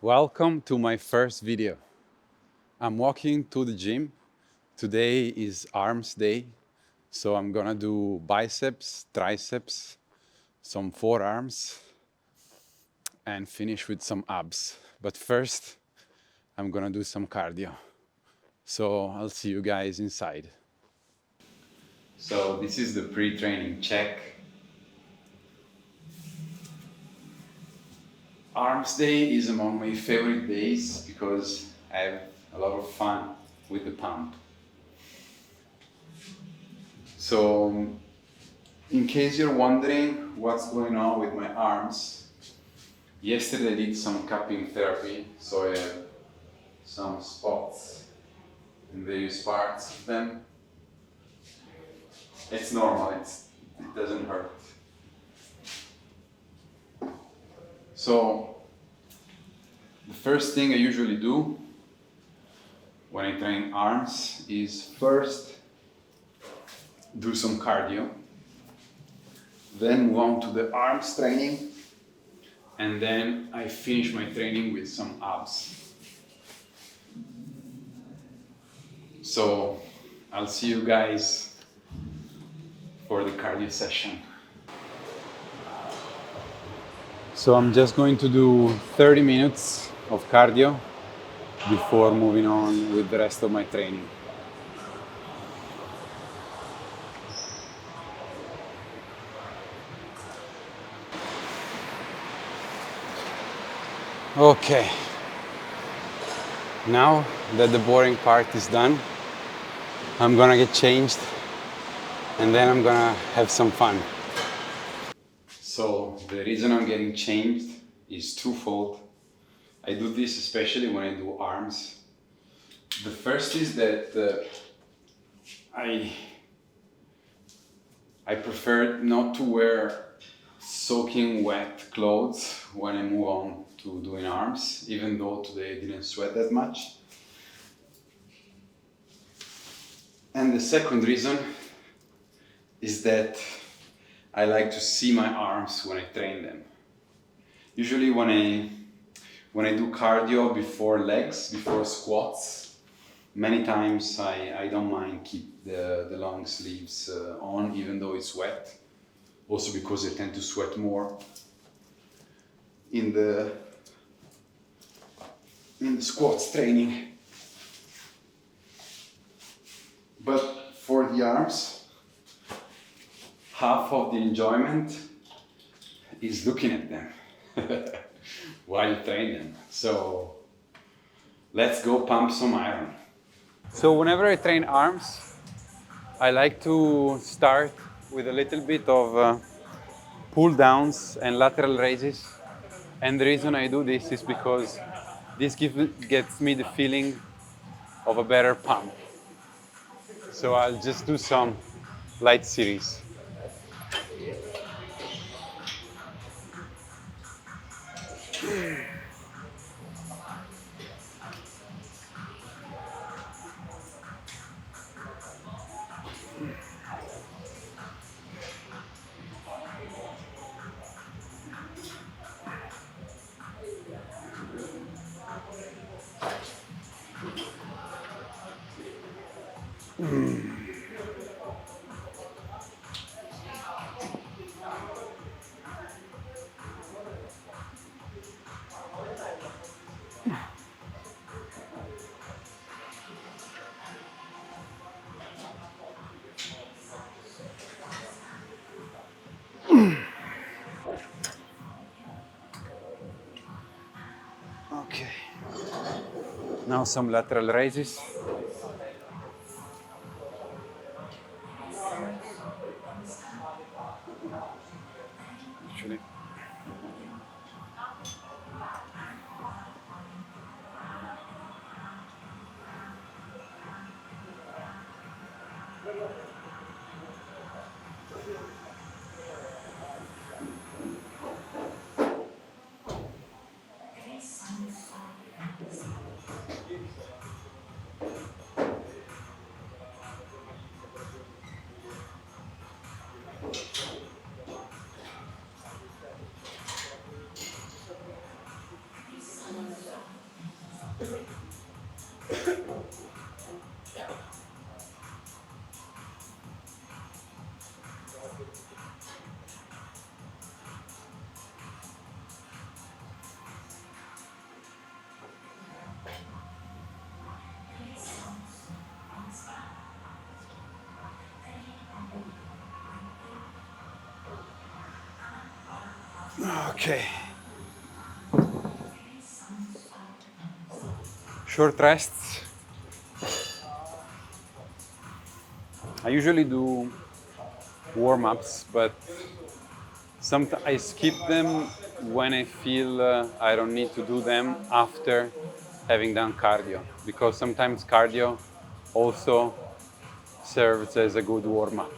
Welcome to my first video. I'm walking to the gym. Today is arms day, so I'm gonna do biceps, triceps, some forearms, and finish with some abs. But first, I'm gonna do some cardio. So I'll see you guys inside. So this is the pre-training check. Arms day is among my favorite days because I have a lot of fun with the pump. So, in case you're wondering what's going on with my arms, yesterday I did some cupping therapy, so I have some spots in various parts of them. It's normal, it doesn't hurt. So, the first thing I usually do when I train arms is first do some cardio, then move on to the arms training, and then I finish my training with some abs. So I'll see you guys for the cardio session. So I'm just going to do 30 minutes of cardio before moving on with the rest of my training. Okay, now that the boring part is done, I'm gonna get changed and then I'm gonna have some fun. So the reason I'm getting changed is twofold. I do this especially when I do arms. The first is that I prefer not to wear soaking wet clothes when I move on to doing arms, even though today I didn't sweat that much. And the second reason is that I like to see my arms when I train them. Usually when I do cardio before legs, before squats, many times I don't mind keep the long sleeves on even though it's wet. Also because I tend to sweat more in the squats training. But for the arms, half of the enjoyment is looking at them while you train them. So let's go pump some iron. So whenever I train arms, I like to start with a little bit of pull downs and lateral raises. And the reason I do this is because this gets me the feeling of a better pump. So I'll just do some light series. Okay. Now some lateral raises. Actually. Okay. Short rests. I usually do warm-ups, but sometimes I skip them when I feel I don't need to do them after having done cardio, because sometimes cardio also serves as a good warm-up.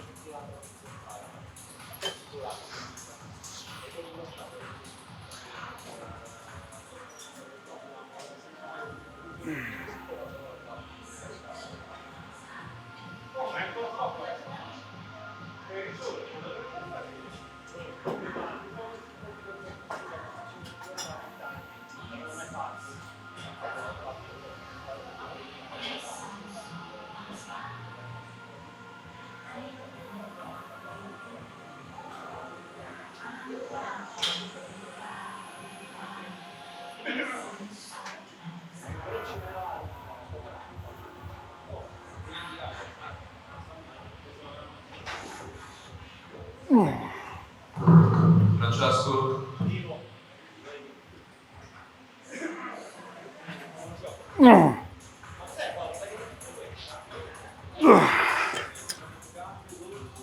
Francesco,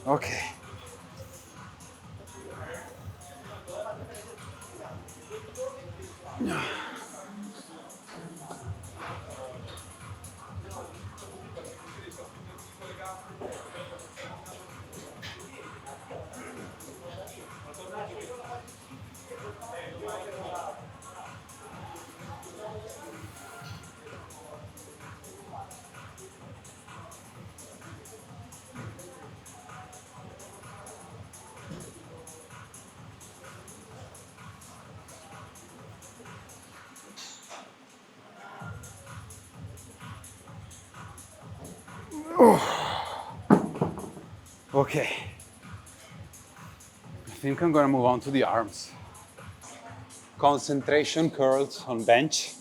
Okay. Okay. I think I'm gonna move on to the arms. Concentration curls on bench.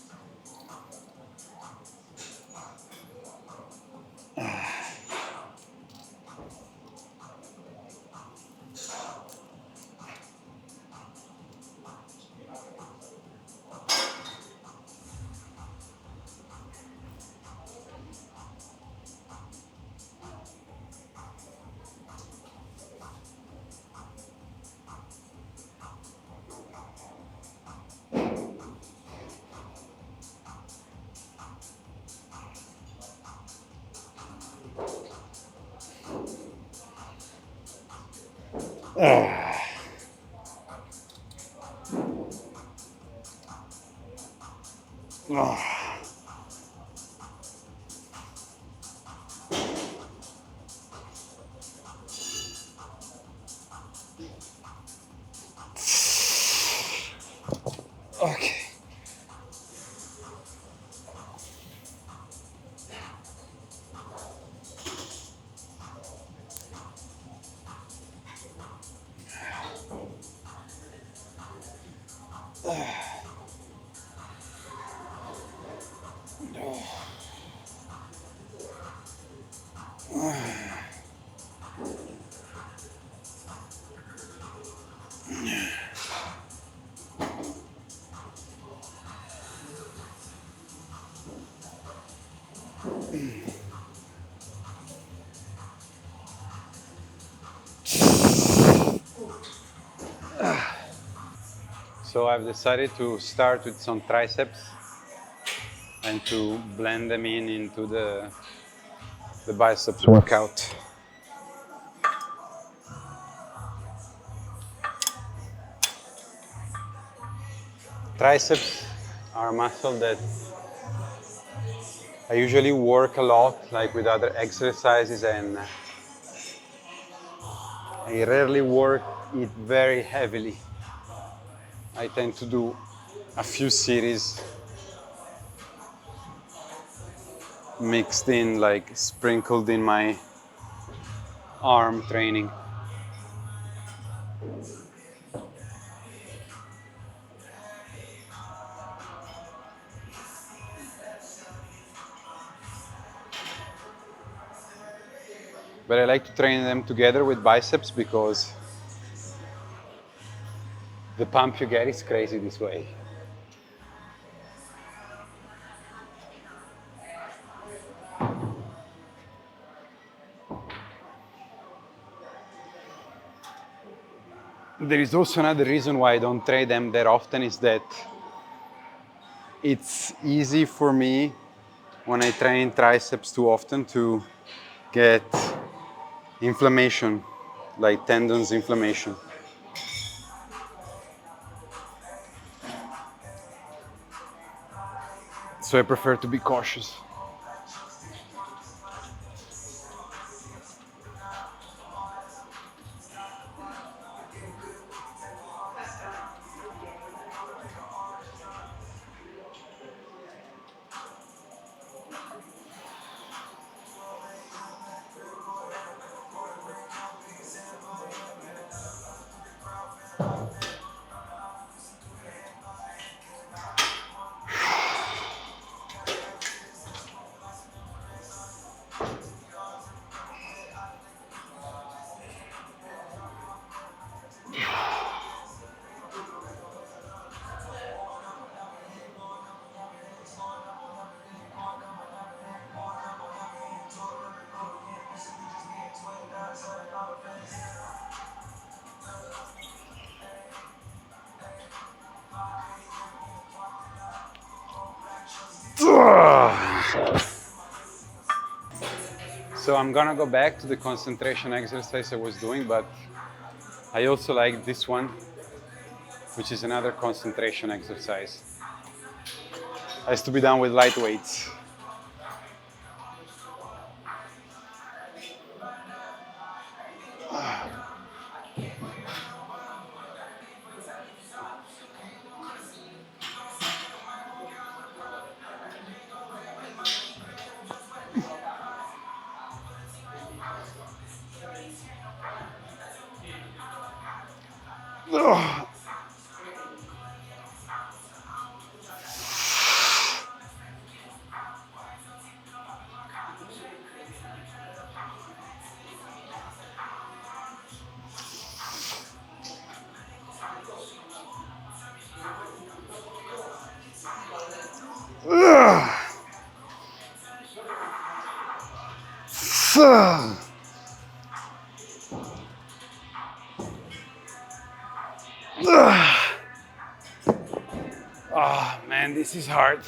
Okay. So I've decided to start with some triceps and to blend them into the biceps workout. Triceps are a muscle that I usually work a lot, like with other exercises, and I rarely work it very heavily. I tend to do a few series mixed in, like sprinkled in my arm training. But I like to train them together with biceps because the pump you get is crazy this way. There is also another reason why I don't train them that often is that it's easy for me when I train triceps too often to get inflammation, like tendons inflammation. So I prefer to be cautious. So I'm gonna go back to the concentration exercise I was doing, but I also like this one, which is another concentration exercise. Has to be done with light weights. Oh man, this is hard.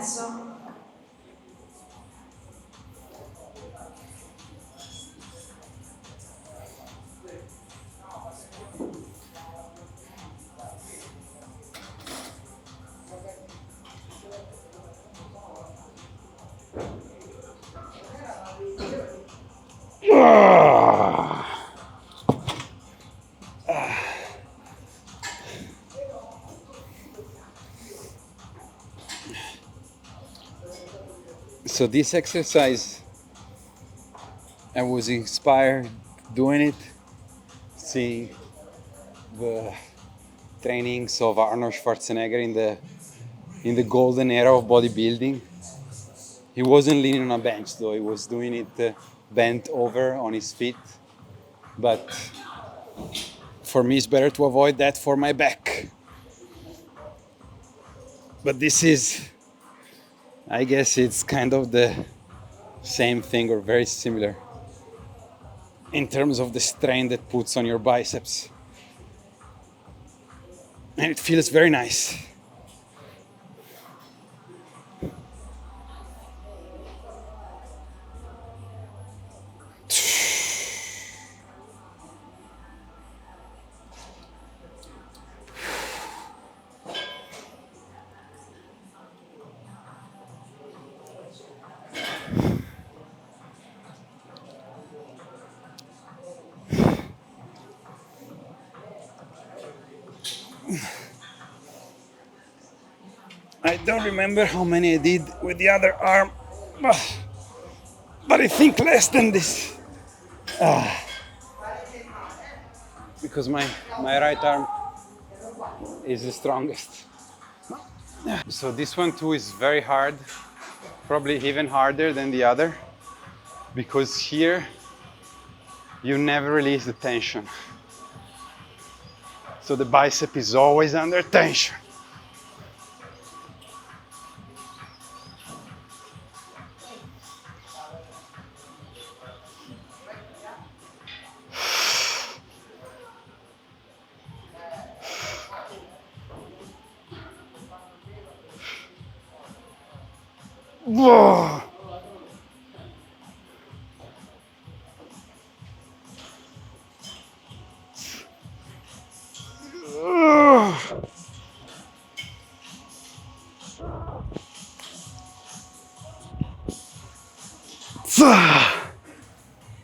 Lorenzo. So this exercise, I was inspired doing it, seeing the trainings of Arnold Schwarzenegger in the golden era of bodybuilding. He wasn't leaning on a bench though; he was doing it bent over on his feet. But for me, it's better to avoid that for my back. But this is, I guess, it's kind of the same thing or very similar in terms of the strain that puts on your biceps. And it feels very nice. I don't remember how many I did with the other arm, but I think less than this. Because my right arm is the strongest. So this one too is very hard, probably even harder than the other, because here you never release the tension. So the bicep is always under tension. Whoa.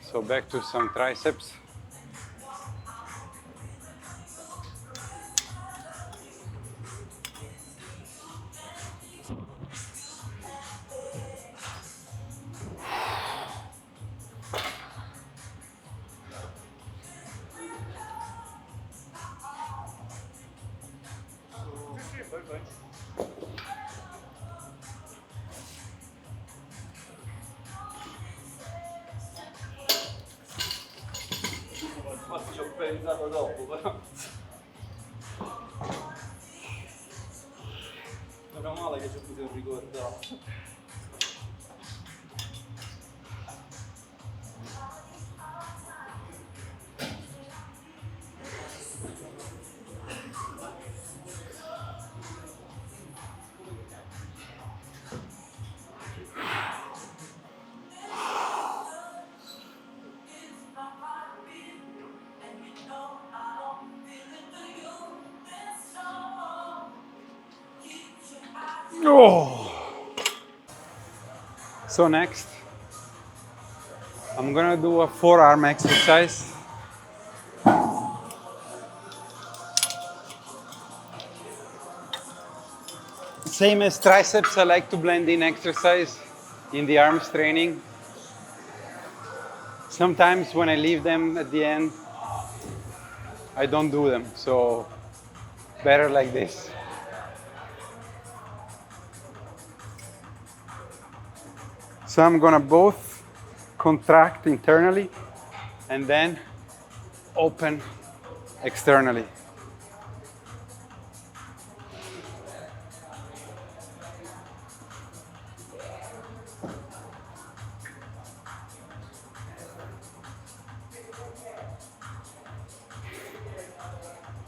So back to some triceps. Ci ho pensato dopo, però. Meno male che ci ho preso un ricordo. Oh. So next, I'm gonna do a forearm exercise. Same as triceps, I like to blend in exercise in the arms training. Sometimes when I leave them at the end, I don't do them, so better like this. So I'm gonna both contract internally and then open externally.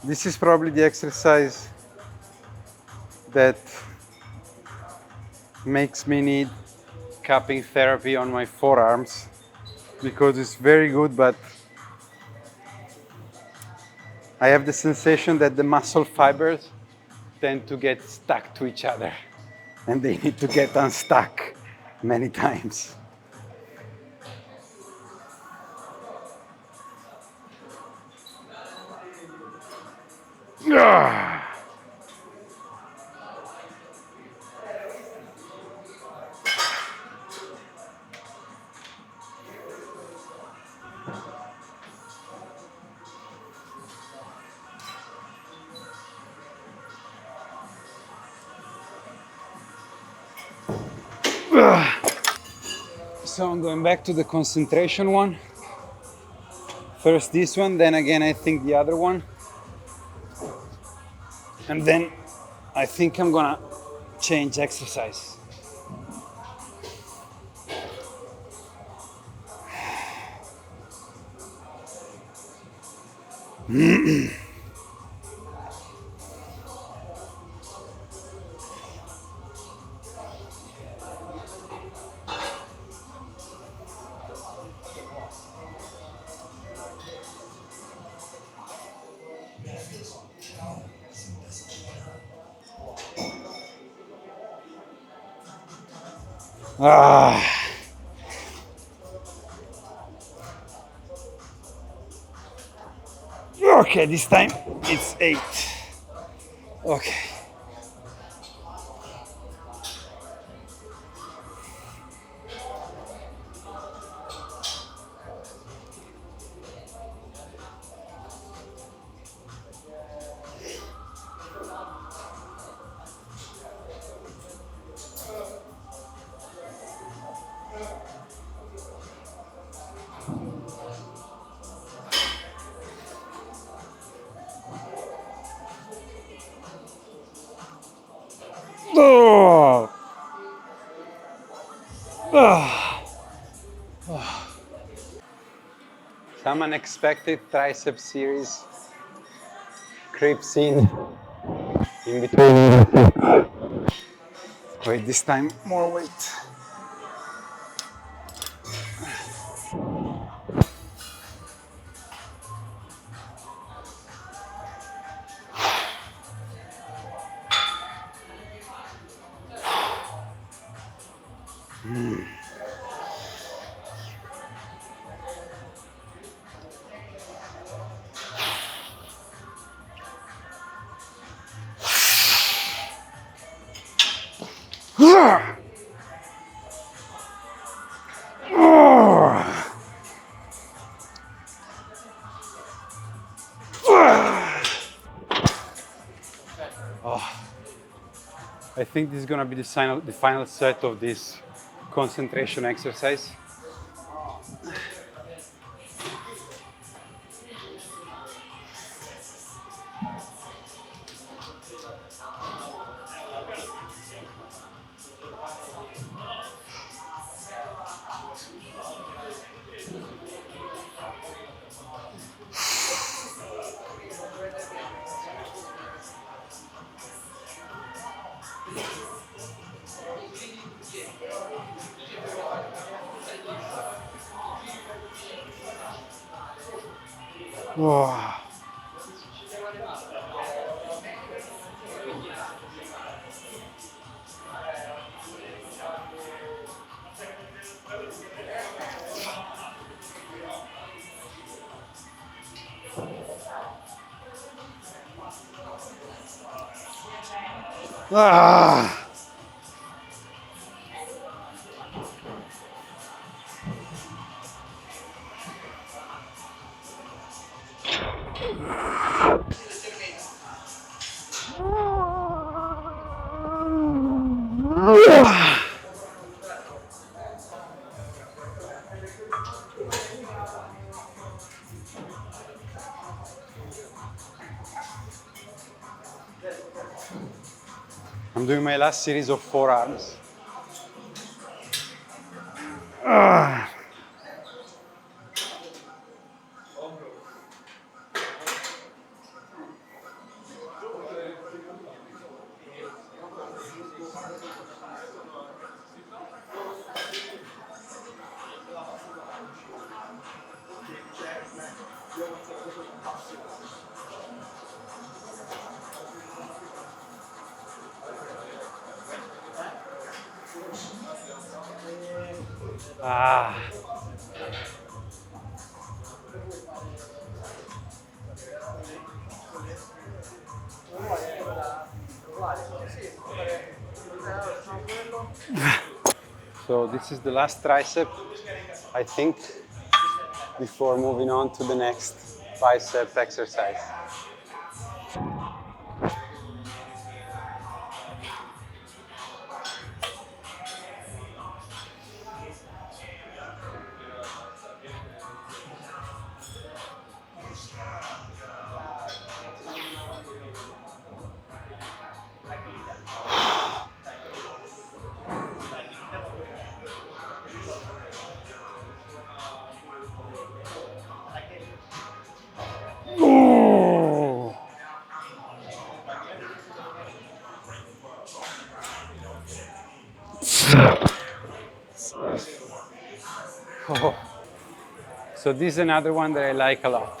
This is probably the exercise that makes me need cupping therapy on my forearms, because it's very good, but I have the sensation that the muscle fibers tend to get stuck to each other and they need to get unstuck many times. So I'm going back to the concentration one. First this one, then again I think the other one. And then I think I'm gonna change exercise. Okay, this time it's 8. Okay. Oh. Some unexpected tricep series creeps in between. Wait, this time more weight. I think this is gonna be the final set of this concentration exercise. Wow. Ah. I'm doing my last series of forearms. Ah. So this is the last tricep, I think, before moving on to the next bicep exercise. Oh. Oh. So this is another one that I like a lot.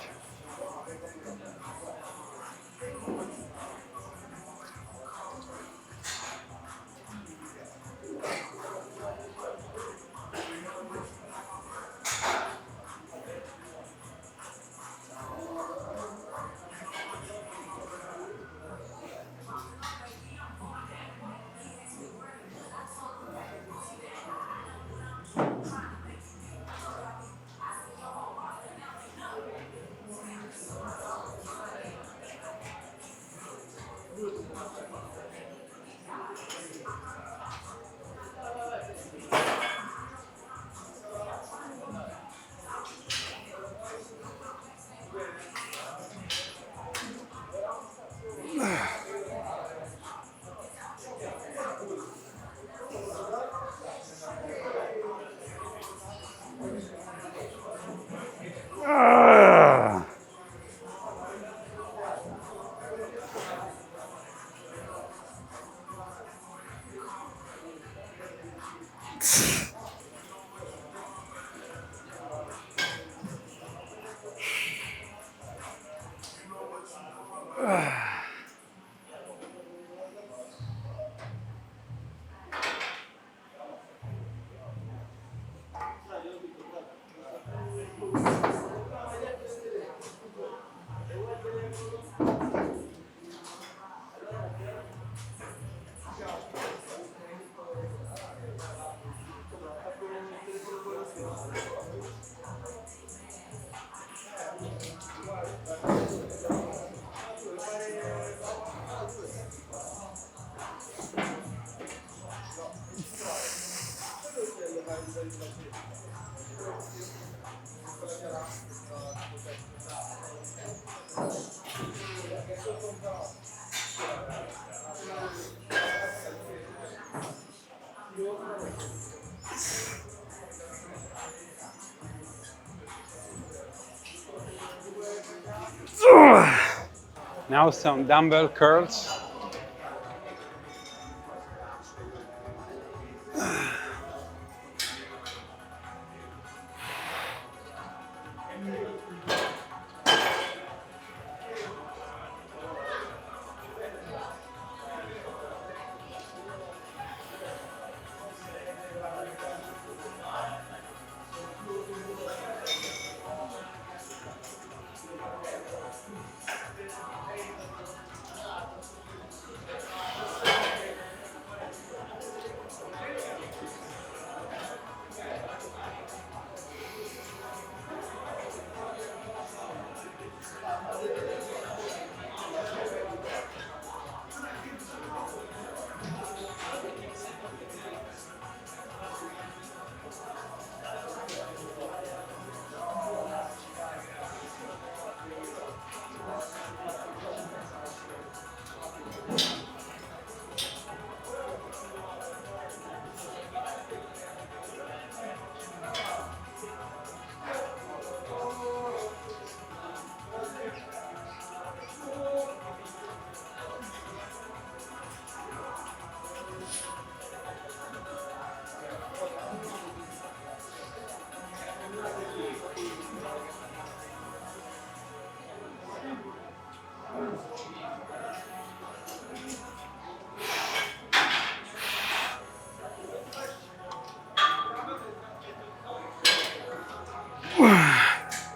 Now some dumbbell curls.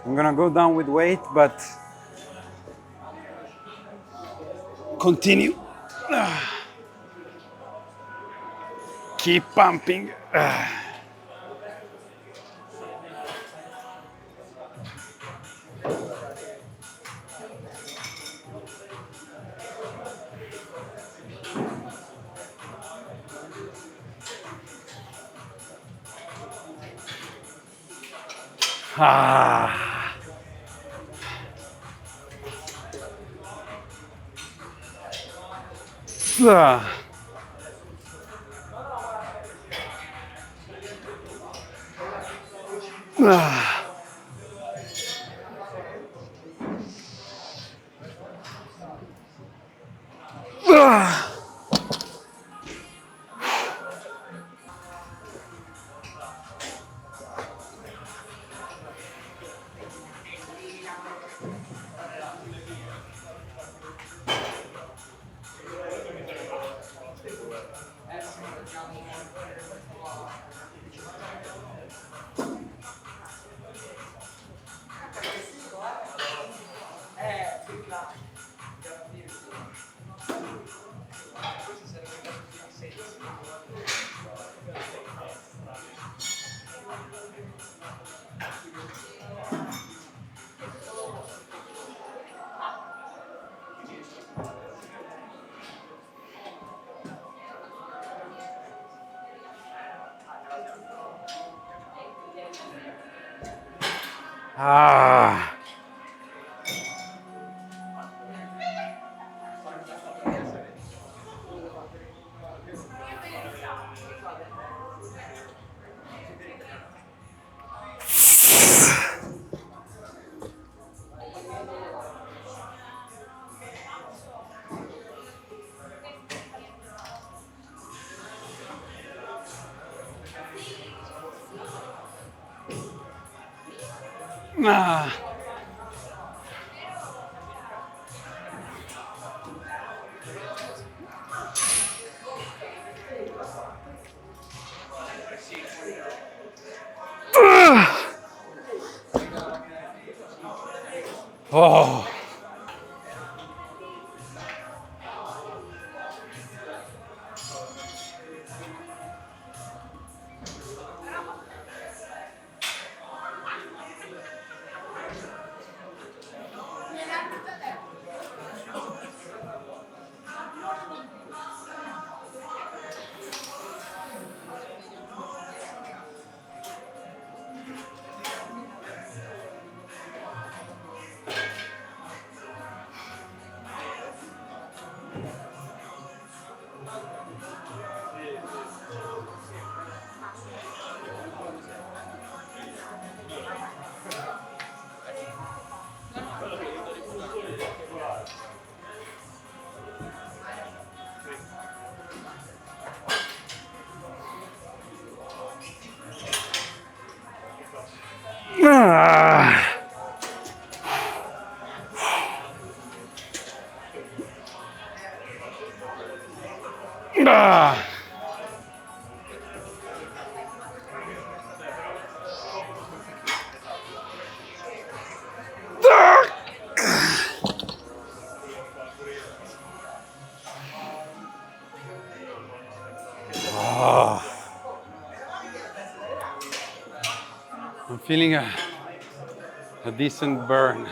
I'm gonna go down with weight, but continue. Keep pumping. Ah. Ah. Ah. Ah. Ah. Ah. Oh. Ah. Ah. I'm feeling a decent burn.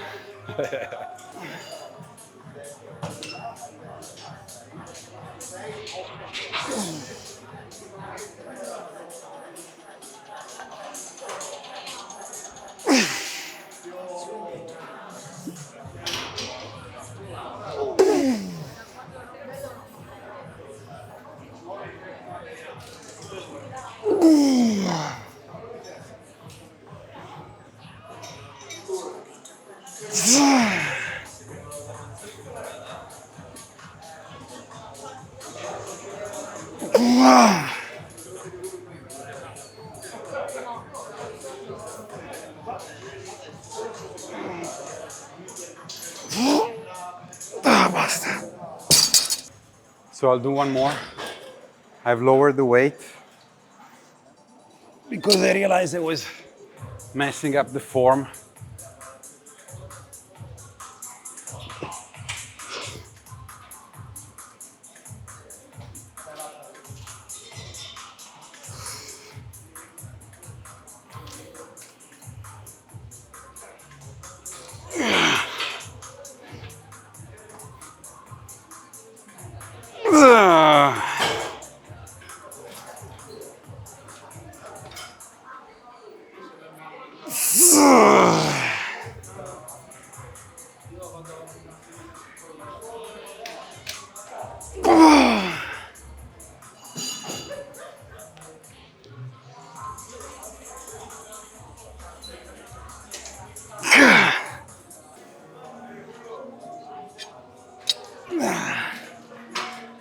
So I'll do one more. I've lowered the weight because I realized I was messing up the form.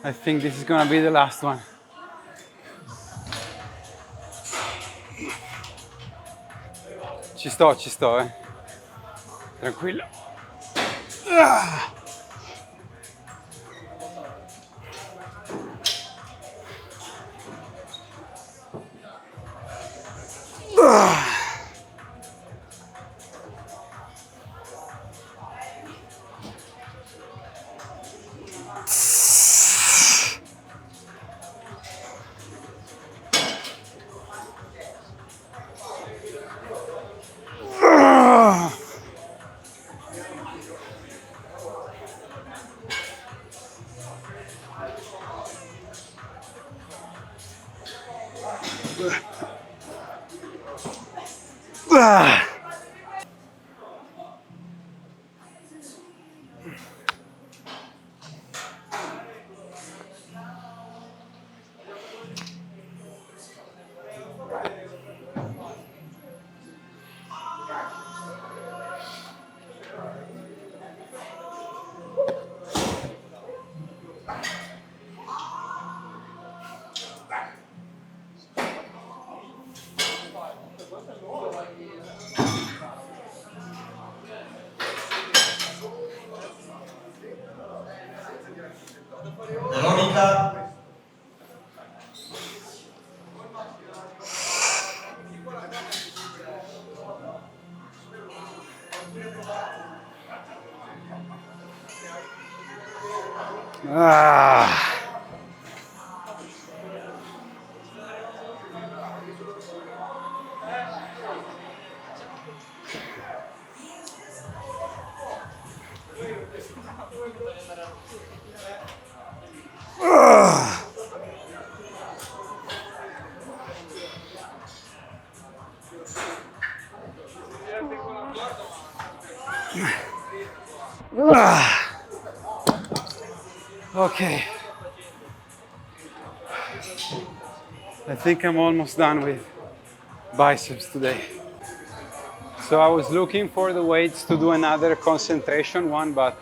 I think this is gonna be the last one. Ci sto, eh. Tranquillo. Ah. Okay. I think I'm almost done with biceps today. So I was looking for the weights to do another concentration one, but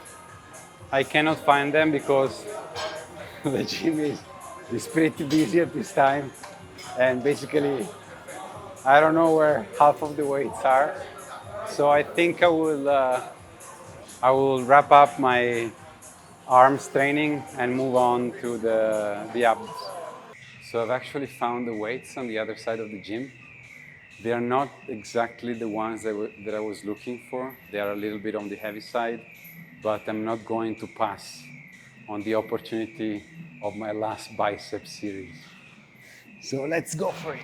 I cannot find them because the gym is pretty busy at this time. And basically, I don't know where half of the weights are. So I think I will wrap up my arms training and move on to the abs. So I've actually found the weights on the other side of the gym. They are not exactly the ones that I was looking for. They are a little bit on the heavy side, but I'm not going to pass on the opportunity of my last bicep series. So let's go for it.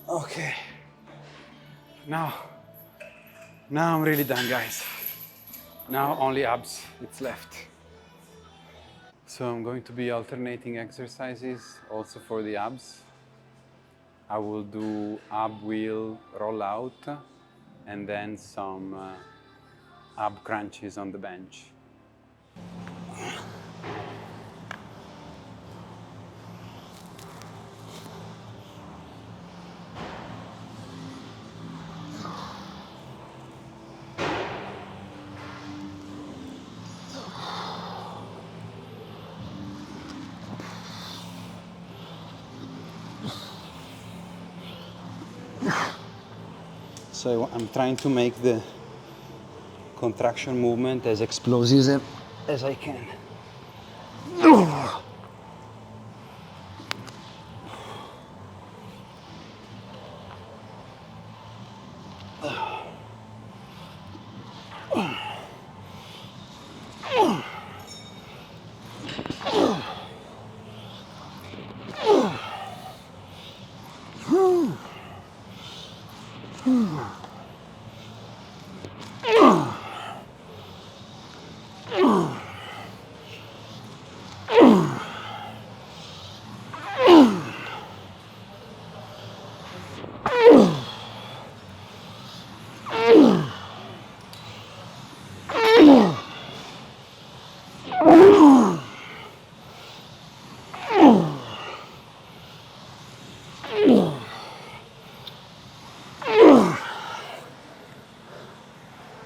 Okay. Now I'm really done, guys. Now only abs, it's left. So I'm going to be alternating exercises also for the abs. I will do ab wheel roll out and then some ab crunches on the bench. So I'm trying to make the contraction movement as explosive as I can.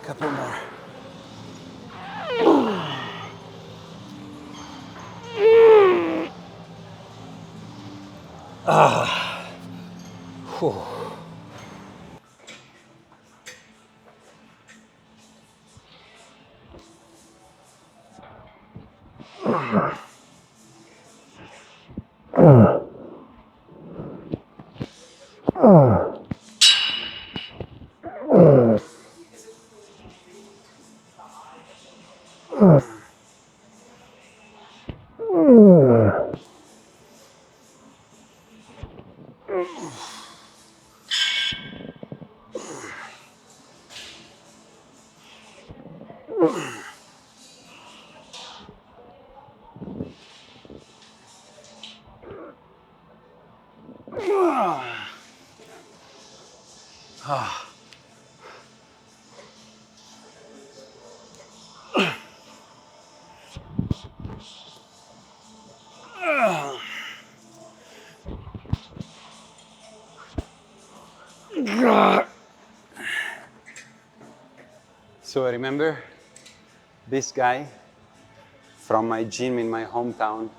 Couple more. Whew. So I remember this guy from my gym in my hometown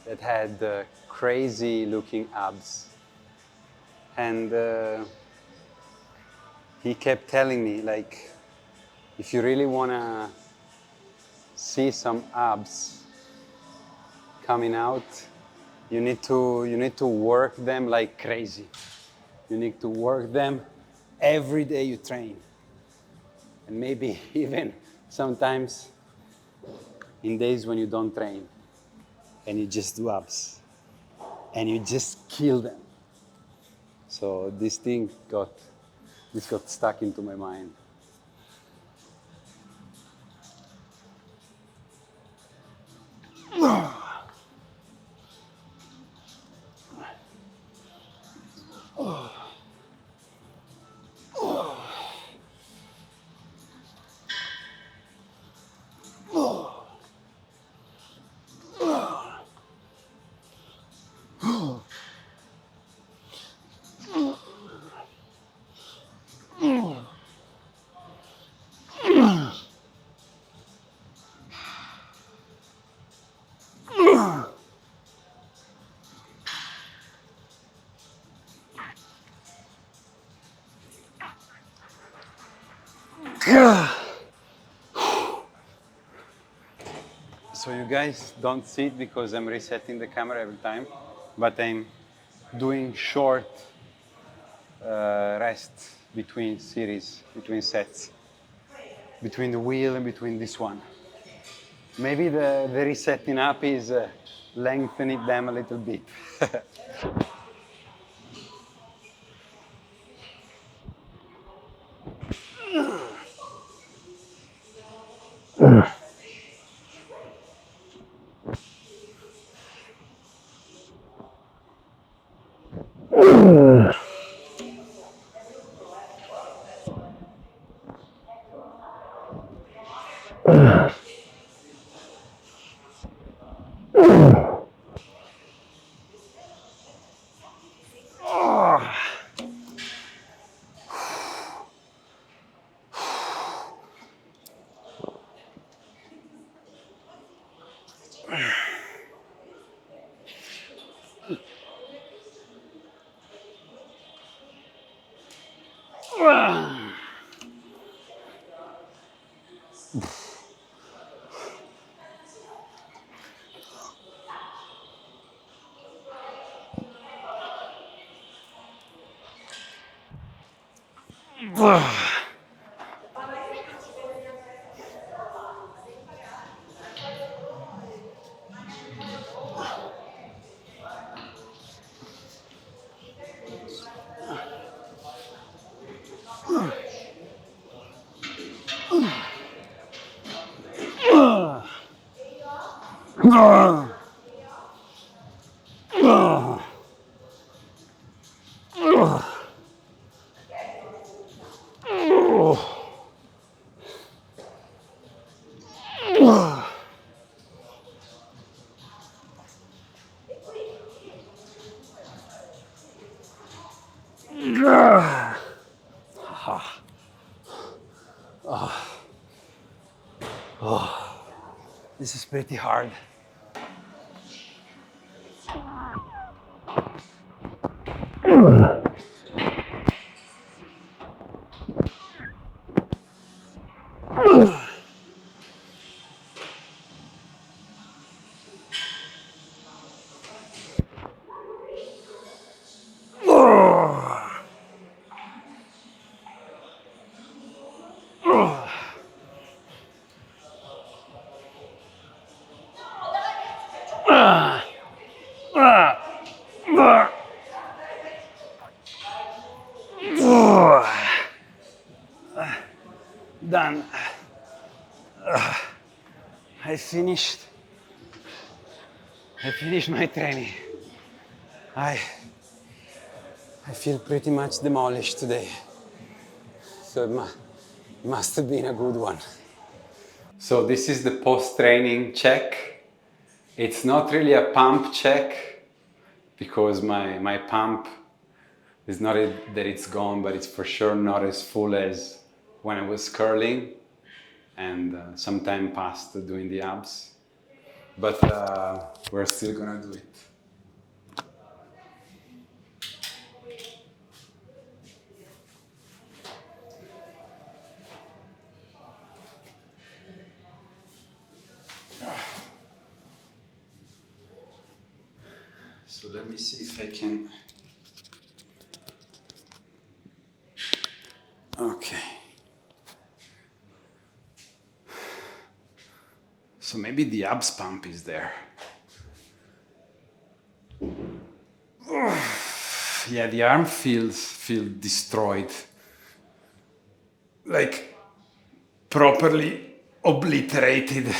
that had crazy looking abs. And he kept telling me, like, if you really want to see some abs coming out, you need to work them like crazy. You need to work them every day you train. And maybe even sometimes in days when you don't train and you just do abs and you just kill them. So this got stuck into my mind. So you guys don't see it because I'm resetting the camera every time, but I'm doing short rests between series, between sets, between the wheel and between this one. Maybe the resetting up is lengthening them a little bit. This is pretty hard. Done. I finished my training. I feel pretty much demolished today. So it must have been a good one. So this is the post-training check. It's not really a pump check because my pump is not that it's gone, but it's for sure not as full as when I was curling and some time passed doing the abs. But we're still gonna do it. So let me see if I can. Okay. So maybe the abs pump is there. Yeah, the arm feel destroyed. Like properly obliterated.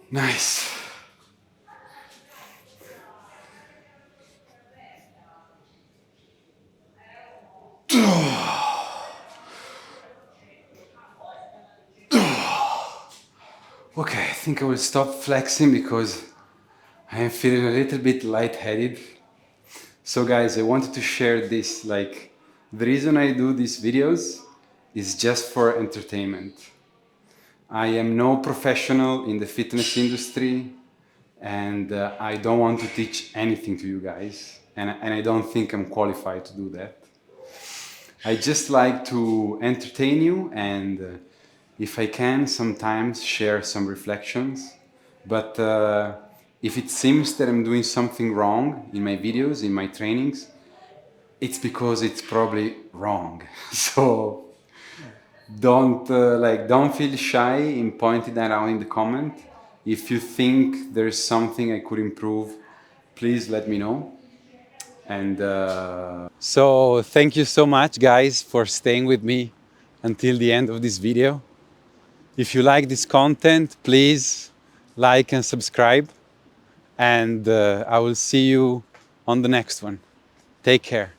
Nice. Okay, I think I will stop flexing because I am feeling a little bit lightheaded. So guys, I wanted to share this, like, the reason I do these videos is just for entertainment. I am no professional in the fitness industry and I don't want to teach anything to you guys and I don't think I'm qualified to do that. I just like to entertain you and if I can sometimes share some reflections, but if it seems that I'm doing something wrong in my videos, in my trainings, it's because it's probably wrong. So don't feel shy in pointing that out in the comment. If you think there's something I could improve, please let me know. And so thank you so much guys for staying with me until the end of this video. If you like this content, please like and subscribe and I will see you on the next one. Take care.